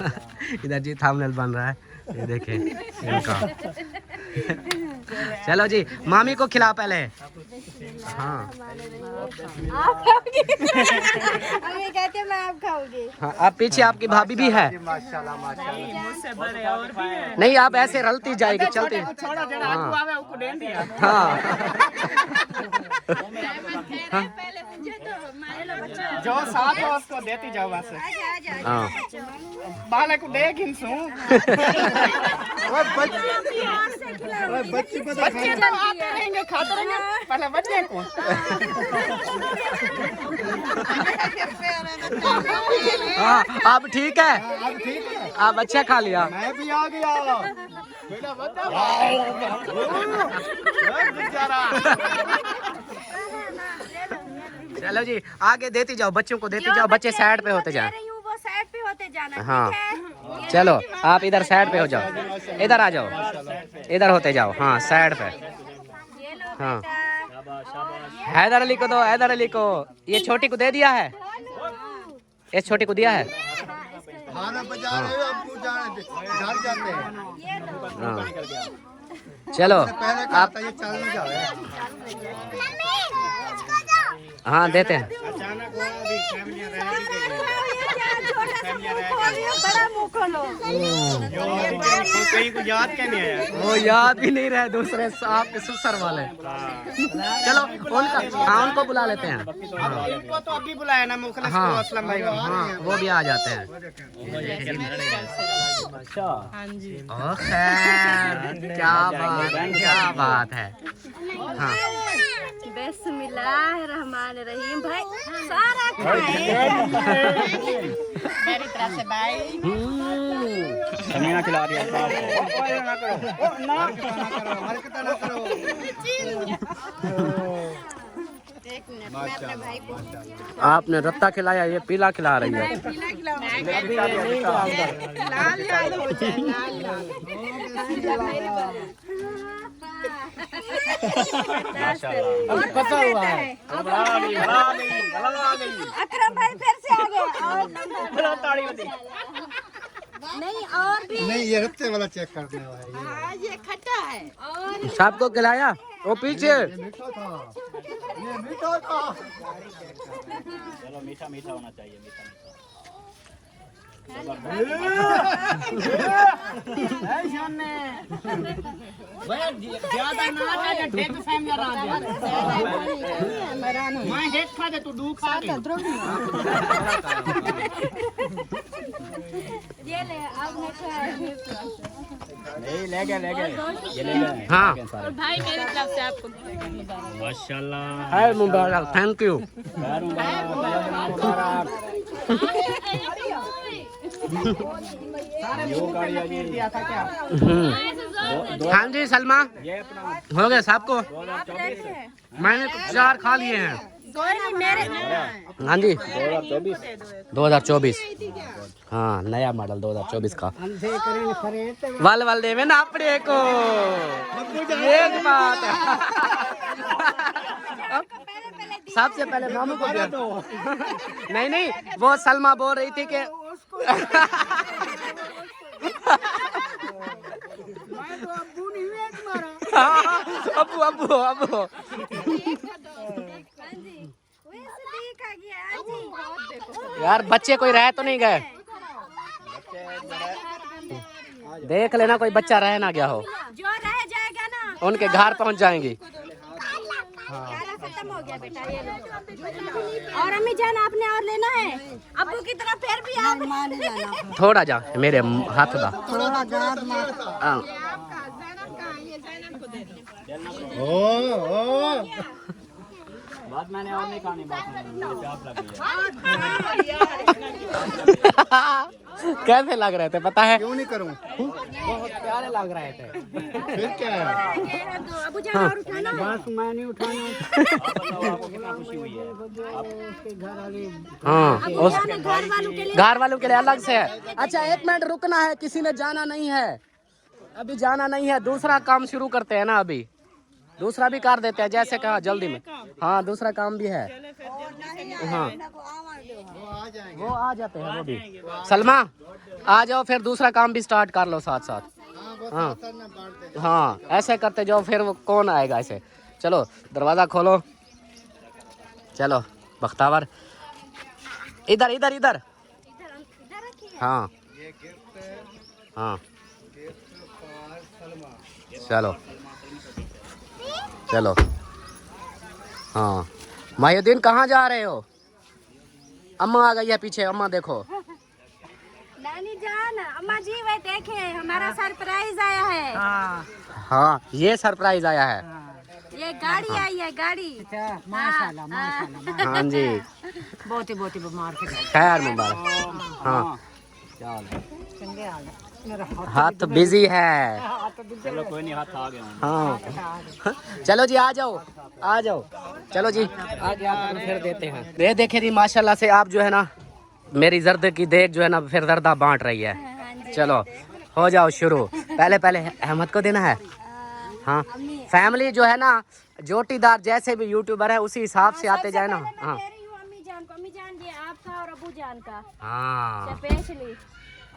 इधर जी थंबनेल बन रहा है, ये देखें इनका। चलो जी, मामी को खिला पहले। हाँ आप खाओगे? हमें कहते हैं मैं आप खाओगे। हाँ, आप पीछे आपकी भाभी भी है। माशाल्लाह माशाल्लाह। नहीं, आप ऐसे रलती जाएगी, चलती। हाँ हाँ जो साथ हो उसको देती जाओ बस। हाँ बाले को दे गिनसू। बच्ची को बच्चे तो आते रहेंगे, खाते रहेंगे, पहले बच्चे को। हाँ, अब ठीक है, अब ठीक है, आप अच्छा खा लिया। मैं भी आ गया। बेटा चलो जी, आगे देती जाओ, बच्चों को देती जाओ, बच्चे साइड पे होते जाए। वो साइड पे होते जाना। हाँ चलो, आप इधर साइड पे हो जाओ, इधर आ जाओ, इधर होते जाओ, हाँ साइड पे। हाँ हैदर अली को दो, हैदर अली को। ये छोटी को दे दिया है, इस छोटी को दिया है। खाना बजा रहे हो, अब घर जाते हैं। हाँ चलो पहले क्या आप, था, ये चलने जाओ। हाँ देते हैं। अचानक हुआ अभी फैमिलियां रह भी गई। बड़ा मुंह खोलो। कहीं को याद क्या नहीं आया। वो याद भी नहीं रहे दूसरे आपके ससुर वाले। चलो उनका, हाँ उनको बुला लेते हैं। इनको तो अभी बुलाया ना, मुखलिस हाँ को, असलम भाई को। हाँ, वो भी आ जाते हैं। हाँ जी। ओ खैर, क्या बात है। हाँ बिस्मिल्लाहिर्रहमानिर्रहीम। भाई सारा खाए। मेरी तरफ से भाई। समीना खिला रही है। आपने रत्ता खिलाया, ये पीला खिला रही है। लाल लाल हो जाए, लाल लाल। पता हुआ है। अकरम भाई फिर से आ गए। नहीं और भी। नहीं, ये रत्ते वाला चेक करने वाला है। हाँ ये खट्टा है। और सबको खिलाया, वो पीछे। ये मीठा था, ये मीठा था। चलो मीठा मीठा होना चाहिए, मीठा मीठा। ज्यादा ना लगे, ढेक फैमिली आ जाए। मैं हेड खा दे, तू दू खा दे। ये ले, आपने खाया। नहीं ले गए, ये ले गए। हाँ और भाई मेरी तरफ से आपको माशाल्लाह। है मुबारक, थैंक यू। खैर मुबारक। यो गाड़ी अभी दिया था क्या? हाँ जी सलमा, ये अपना हो गया सबको? 2024 मैंने 4 खा लिए हैं। मेरे हाँ जी 2024 2024, हाँ नया मॉडल 2024 का। वल वल देवे ना अपने को, एक बात है। सबसे पहले मामू को दे दो। नहीं नहीं, वो सलमा बोल रही थी कि अबू अबू अबू यार, बच्चे कोई रह तो नहीं गए? देख लेना कोई बच्चा रह ना गया हो, जो रह जाएगा ना उनके घर पहुंच जाएंगी। खत्म हो गया बेटा, ये लो। और अम्मी जान आपने और लेना है? अब्बू की तरफ फिर भी आप थोड़ा जा मेरे हाथ दा। हाँ। बात मैंने और नहीं कहानी, बात मैंने मुझे प्यास लग गई है। कैसे लग रहे थे पता है? क्यों नहीं करूं? बहुत प्यारे लग रहे थे। फिर क्या है? बस मैं नहीं उठाना। आपको कितना खुशी हुई है? हाँ, उस घर वालों के लिए अलग से है। अच्छा 1 मिनट रुकना है, किसी ने जाना नहीं है, अभी जाना नहीं है, दूसरा काम शुरू करते हैं ना, अभी दूसरा भी कर देते हैं जैसे कहा जल्दी में। हाँ दूसरा काम भी है। हाँ वो आ जाते हैं वो भी। सलमा आ जाओ, फिर दूसरा काम भी स्टार्ट कर लो साथ साथ। हाँ हाँ ऐसे करते जाओ, फिर वो कौन आएगा ऐसे। चलो दरवाज़ा खोलो, चलो बख्तावर इधर इधर इधर। हाँ हाँ चलो चलो। हाँ माहिउद्दीन कहाँ जा रहे हो? अम्मा आ गई है पीछे, अम्मा देखो। नानी जान, अम्मा जी वे देखे हमारा सरप्राइज आया है। हाँ ये सरप्राइज आया है। ये गाड़ी आई है, गाड़ी। माशाल्लाह माशाल्लाह। हाँ जी बहुत ही बीमार थे। खैर मुबारक। हाँ हाथ बिजी है। चलो कोई नहीं, हाथ आ गया हूँ। हाँ चलो जी आ जाओ आ जाओ। चलो जी आगे आकर फिर देते हैं। ये देखे जी माशाल्लाह से आप जो है ना मेरी जर्द की देख जो है ना फिर जर्दा बांट रही है। चलो हो जाओ शुरू। पहले पहले अहमद को देना है। हाँ फैमिली जो है ना जोटीदार जैसे भी यूट्यूबर है उसी हिसाब से आते जाए ना। हाँ अम्मी जान को, अम्मी जान ये आपका और अबू जान का हाँ स्पेशली।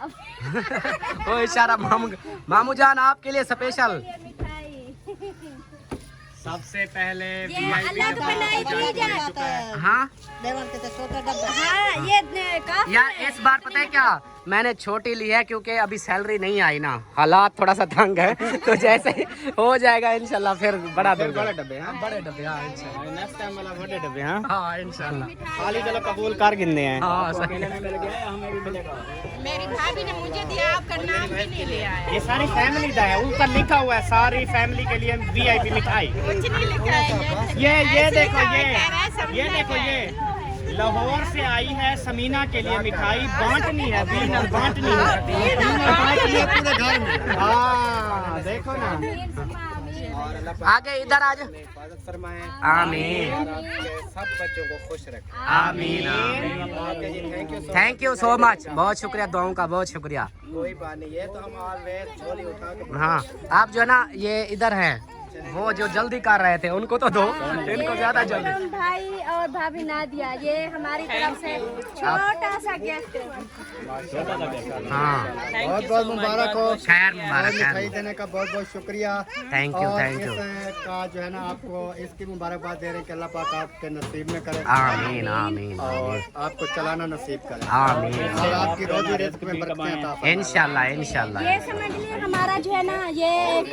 ओ इशारा मामू जान आपके लिए स्पेशल। मिठाई सबसे पहले ये अल्लाह को बनाई चीज है। हाँ हाँ ये काफी यार इस बार पता है क्या, मैंने छोटी ली है क्योंकि अभी सैलरी नहीं आई ना, हालात थोड़ा सा तंग है। तो जैसे हो जाएगा इंशाल्लाह फिर बड़ा दूंगा। बड़े डब्बे। हाँ बड़े डब्बे हाँ इंशाल्लाह। नेक्स्ट टाइम वाला बड़े डब्बे। हाँ हाँ इंशाल्लाह। खाली चलो कबूल कर गिनने हैं। हाँ सही। अकेले में मिल गया, हमें भी मिलेगा। मेरी भाभी ने मुझे दिया, आपका नाम भी नहीं लिया है। ये सारी फैमिली का है, ऊपर लिखा हुआ है सारी फैमिली के लिए VIP मिठाई। कुछ नहीं लिखा है। ये देखो ये देखो ये लाहौर से आई है समीना के लिए मिठाई, बांटनी है, बीनर बांटनी है पूरे घर में। हाँ देखो ना। आगे इधर आ जा। फरमाए आमीन सब बच्चों को खुश रखें। आमीन आमीन। थैंक यू सो मच, बहुत शुक्रिया, दुआओं का बहुत शुक्रिया। कोई बात नहीं, ये तो हम ऑलवेज झोली उठा के। हाँ आप जो है ना ये इधर हैं, वो जो जल्दी कर रहे थे उनको तो दो, इनको ज्यादा जल्दी। विक्रम भाई और भाभी नादिया, ये हमारी तरफ से छोटा सा गिफ्ट। हाँ बहुत बहुत मुबारक हो। खैर मुबारक मिठाई है। देने का बहुत बहुत शुक्रिया। थैंक यू और थैंक यू। इसका जो है ना आपको इसकी मुबारकबाद दे रहे हैं कि अल्लाह पाक आपके नसीब में करे आमीन आमीन और आपको चलाना नसीब करे आमीन और आपकी रोजी रिज़्क में बरकतें अता फरमाए। इंशाल्लाह इंशाल्लाह। ये समझ लीजिए हमारा जो है ना ये एक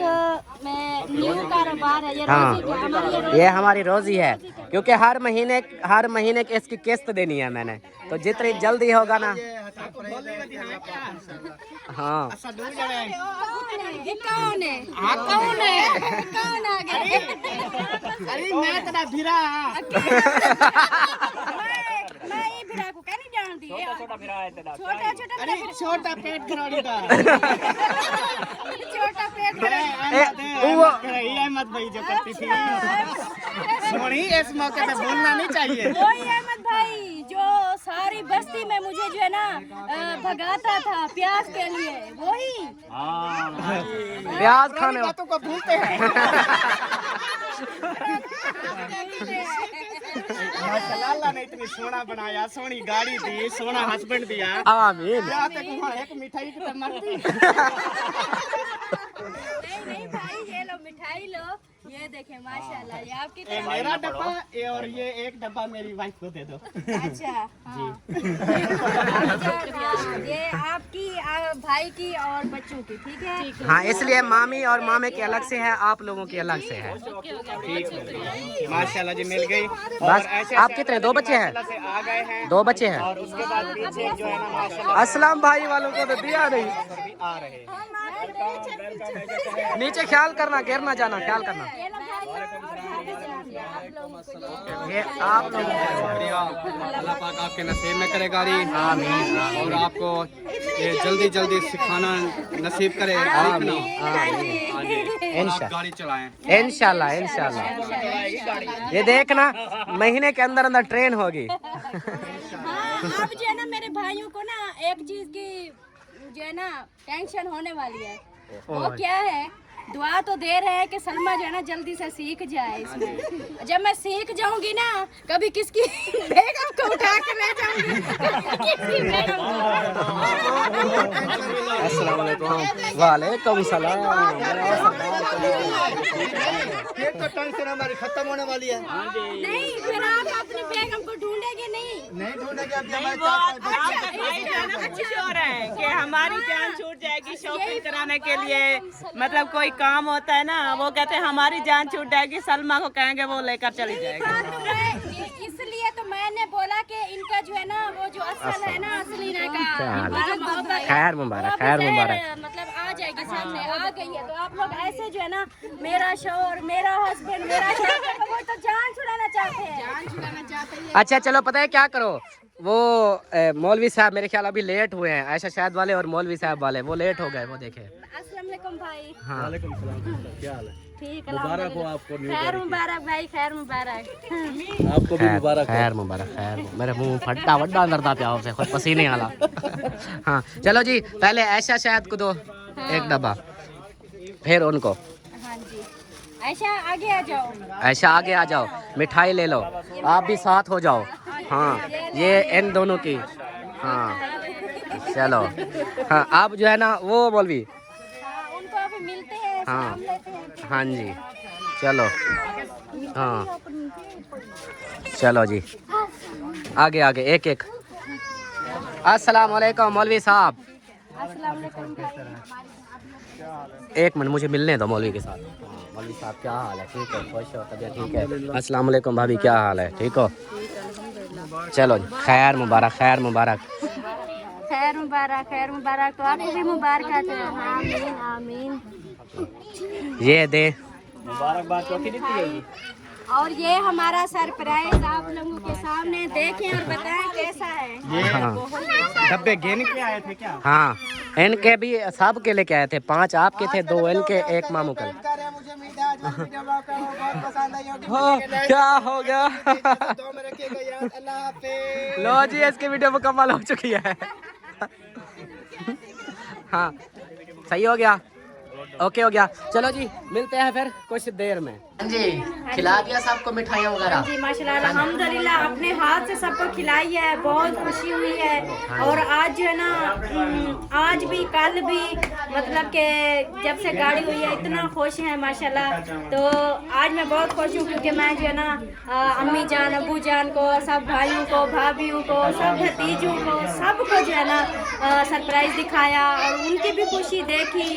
न्यू कारोबार है। ये हाँ रोजी हमारी ये हमारी रोजी है क्योंकि हर महीने की इसकी किस्त देनी है मैंने, तो जितनी जल्दी होगा ना। हाँ ये कौन है? कौन है? कौन आ गया? अरे मैं तेरा भिरा। मैं ये फिरा को नहीं जानती। छोटा भिरा है तेरा। छोटा छोटा अरे छोटा पेट खराड़ी का। छोटा पेट अहमद भाई जो करती थी सोनी, इस मौके पे बोलना नहीं चाहिए। वही अहमद भाई जो सारी बस्ती में मुझे जो है ना भगाता था प्याज के लिए, वही। प्याज खाने बातों को भूलते हैं। माशाल्लाह अल्लाह ने इतनी सोना बनाया, सोनी गाड़ी दी, सोना हस्बैंड दिया। आमीन। क्या तक वहाँ एक मिठाई की तो मरती। नहीं भाई ये लो मिठाई लो, ये देखे माशाल्लाह ये आपकी ये मेरा डब्बा ये और ये एक डब्बा मेरी वाइफ को दे दो। अच्छा हाँ। ये आपकी भाई की और बच्चों की, ठीक है। हाँ इसलिए मामी और मामे के अलग से है, आप लोगों की अलग से है। ठीक है माशाल्लाह जी मिल गई। बस आप कितने, 2 बच्चे हैं? से आ गए हैं 2 बच्चे हैं। और उसके बाद पीछे जो है ना माशाल्लाह असलम भाई वालों को तो दिया नहीं। भी आ रहे हैं। नीचे ख्याल करना, गिर ना जाना, ख्याल करना। ये लो भाई लो। ये आप लोग शुक्रिया, अल्लाह पाक आपके नसीब में करे गाड़ी, आमीन, और आपको ये जल्दी जल्दी सिखाना नसीब करे, आमीन, गाड़ी चलाएं इंशाल्लाह इंशाल्लाह। ये देखना महीने के अंदर अंदर ट्रेन होगी। हाँ, अब जो है ना मेरे भाइयों को ना एक चीज की जो है ना टेंशन होने वाली है। वो क्या है, दुआ तो दे रहे हैं कि सलमा जो है ना जल्दी से सीख जाए इसमें। जब मैं सीख जाऊंगी ना, कभी किसकी बेगम को उठा के ले जाऊंगी, किसकी बेगम अस्सलाम वालेकुम। वालेकुम सलाम। ये तो टेंशन हमारी खत्म होने वाली है। नहीं, फिर आप अपनी बेगम को ढूंढेंगे नहीं ढूंढेंगे अच्छी शोर है कि हमारी जान छूट जाएगी शॉपिंग कराने के लिए, मतलब कोई काम होता है ना, वो कहते हैं हमारी जान छूट जाएगी, सलमा को कहेंगे वो लेकर चली जाएगी। इसलिए तो मैंने बोला कि इनका जो है ना वो जो असल है ना असली का खैर मुबारक, खैर मुबारक। मतलब आ जाएगी, सामने आ गई है। तो आप लोग ऐसे जो है ना, मेरा शोहर, मेरा हस्बैंड, मेरा शोहर, वो तो जान छुड़ाना चाहते हैं। अच्छा चलो, पता है क्या करो, वो मौलवी साहब मेरे ख्याल अभी लेट हुए हैं, आयशा शायद वाले और मौलवी साहब वाले वो लेट हो गए, वो देखे। अस्सलाम वालेकुम भाई। हाँ वालेकुम सलाम, क्या हाल है? ठीक, मुबारक हो आपको, खैर मुबारक भाई, खैर मुबारक। आपको भी मुबारक हो। खैर मुबारक, खैर। मेरे मुंह फट्टा वड्डा अंदर प्याओ से खुद पसीने आला। हाँ चलो जी, पहले ऐशा शायद को दो एक डब्बा, फिर उनको। हाँ जी, ऐशा आगे आ जाओ। ऐशा आगे आ जाओ, मिठाई ले लो, आप भी साथ हो जाओ। हाँ ये इन दोनों की। हाँ चलो, हाँ आप जो है ना वो मौलवी, हाँ, उनको अभी मिलते हैं, हाँ सलाम लेते हैं। हाँ जी चलो। हाँ चलो जी, आगे आगे एक एक। अस्सलाम वालेकुम मौलवी साहब। अस्सलाम वालेकुम भाई। एक मिनट मुझे मिलने दो मौलवी के साथ। मौलवी साहब क्या हाल है? ठीक है, खुश हो, तबीयत ठीक है? अस्सलाम वालेकुम भाभी, क्या हाल है? ठीक हो? चलो खैर मुबारक, खैर मुबारक। खैर मुबारक, खैर मुबारक। तो आपको भी मुबारक। आमीन आमीन। ये दे। मुबारकबाद चौथी दी जाएगी। और ये हमारा सरप्राइज आप लोगों के सामने, देखें और बताएं कैसा है। हाँ डब्बे गेन के आए थे क्या? हाँ, इनके भी सब के लेके आए थे, 5 आपके थे, 2 इनके, 1 मामू का। क्या हो गया? लो जी, इसकी वीडियो मुकम्मल हो चुकी है। हाँ सही हो गया, ओके हो गया। चलो जी, मिलते हैं फिर कुछ देर में। हाँ जी, खिला दिया सबको मिठाइयाँ वगैरह? जी माशाल्लाह, अल्हम्दुलिल्लाह, अपने हाथ से सबको खिलाई है, बहुत खुशी हुई है। और आज जो है ना, आज भी कल भी, मतलब कि जब से गाड़ी हुई है इतना खुश है माशाल्लाह। तो आज मैं बहुत खुश हूँ क्योंकि मैं जो है ना अम्मी जान, अबू जान को, सब भाइयों को, भाभियों को, सब भतीजों को, सबको जो है ना सरप्राइज दिखाया और उनकी भी खुशी देखी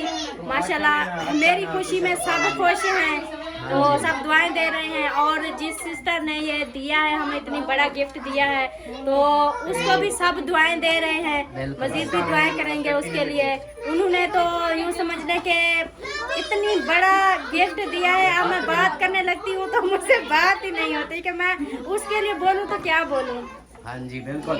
माशाल्लाह। मेरी खुशी में सब खुश हैं, तो सब दुआएं दे रहे हैं। और जिस सिस्टर ने ये दिया है, हमें इतनी बड़ा गिफ्ट दिया है, तो उसको भी सब दुआएं दे रहे हैं, मजीद भी दुआएं करेंगे उसके लिए। उन्होंने तो यूँ समझ लें कि इतनी बड़ा गिफ्ट दिया है, अब मैं बात करने लगती हूँ तो मुझसे बात ही नहीं होती कि मैं उसके लिए बोलूँ तो क्या बोलूँ। हाँ जी बिल्कुल।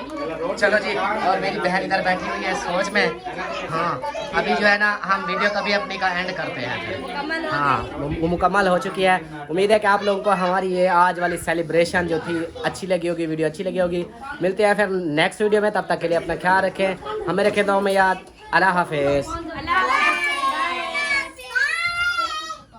चलो जी, और मेरी बहन इधर बैठी हुई है सोच में। हाँ अभी जो है ना हम वीडियो कभी अपनी का एंड करते हैं। हाँ वो मुकम्मल हो चुकी है। उम्मीद है कि आप लोगों को हमारी ये आज वाली सेलिब्रेशन जो थी अच्छी लगी होगी, वीडियो अच्छी लगी होगी। मिलते हैं फिर नेक्स्ट वीडियो में, तब तक के लिए अपना ख्याल रखें, हमें रखें दुआ में याद। अल्लाह हाफिज़।